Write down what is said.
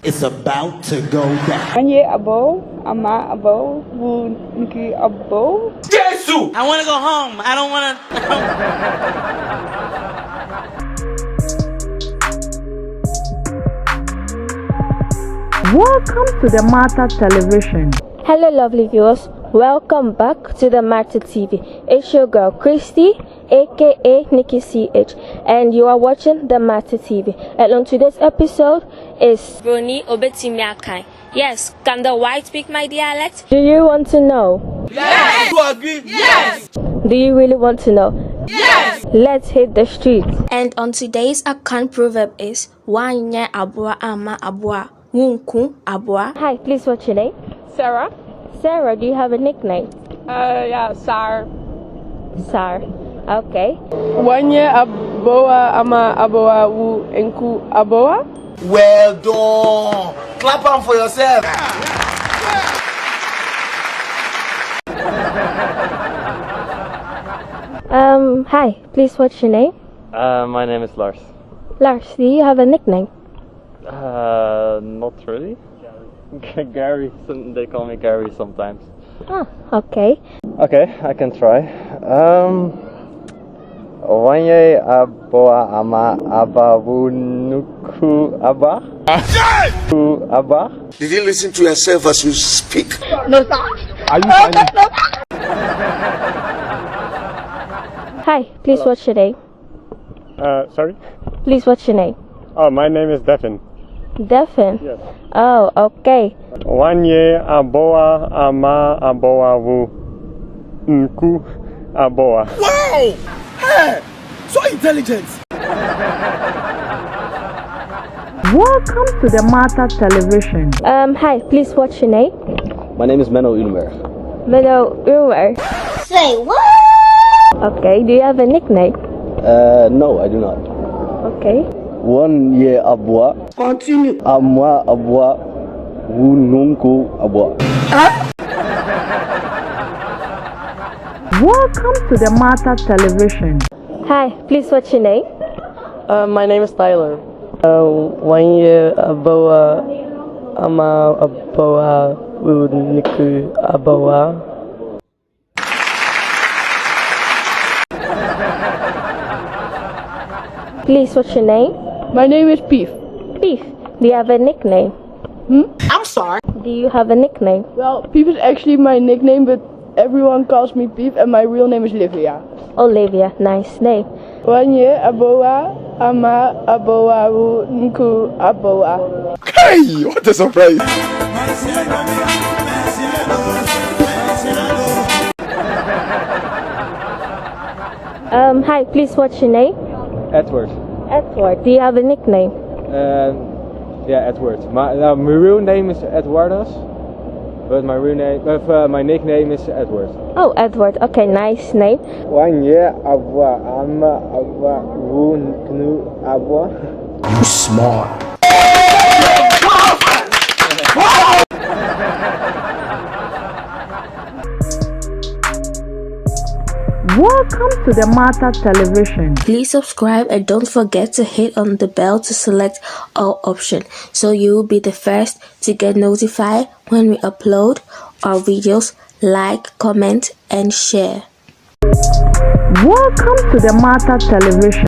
It's about to go down. WANYɛ ABOA AMAA ABOA NKU ABOA. Jesus! I want to go home. I don't want to. Welcome to the Martha Television. Hello lovely viewers, welcome back to the Martha TV. It's your girl Christy, aka Nikki CH, and you are watching the Martha TV. And on today's episode is Broni Akan. Yes, can the white speak my dialect? Do you want to know? Yes! You agree? Yes! Do you really want to know? Yes! Let's hit the streets. And on today's Akan proverb is WANYɛ ABOA AMAA ABOA NKU ABOA. Hi, please what's your name? Sarah. Sarah, do you have a nickname? Yeah, Sar. Sar. Okay. WANYɛ ABOA AMAA ABOA NKU ABOA. Well done. Clap on for yourself. Hi, please what's your name? My name is Lars. Lars, do you have a nickname? Not really. Gary, they call me Gary sometimes. Ah, okay. Okay, I can try. WANYɛ ABOA AMAA ABOA NKU ABOA. NKU ABOA. Did you listen to yourself as you speak? No, sir. Are you funny? Hi, please what's your name? Sorry? Please what's your name? Oh, my name is Devin. Devin? Yes. Oh, okay. WANYɛ ABOA AMAA ABOA NKU ABOA. Wow! Hey! So intelligent! Welcome to the Martha Television. Hi, please what's your name? My name is Menno Unmer. Menno Unmer. Say what? Okay, do you have a nickname? No, I do not. Okay. WANYɛ ABOA. Continue. AMAA ABOA NKU ABOA. Welcome to the Martha Television. Hi, please what's your name? My name is Tyler. WANYɛ ABOA AMAA ABOA NKU ABOA. Please what's your name? My name is Beef. Beef. Do you have a nickname? I'm sorry. Do you have a nickname? Well, Beef is actually my nickname, but everyone calls me Beef, and my real name is Livia. Olivia, nice name. WANYɛ ABOA AMAA ABOA NKU ABOA. Hey, what a surprise! Hi, please what's your name? Edward. Edward. Do you have a nickname? Yeah, Edward. My real name is Edwardus, but my nickname is Edward. Oh, Edward. Okay, nice name. WANYɛ ABOA AMAA ABOA NKU ABOA. You smart. Welcome to the Martha Television. Please subscribe and don't forget to hit on the bell to select all options so you will be the first to get notified when we upload our videos. Like, comment and share. Welcome to the Martha Television.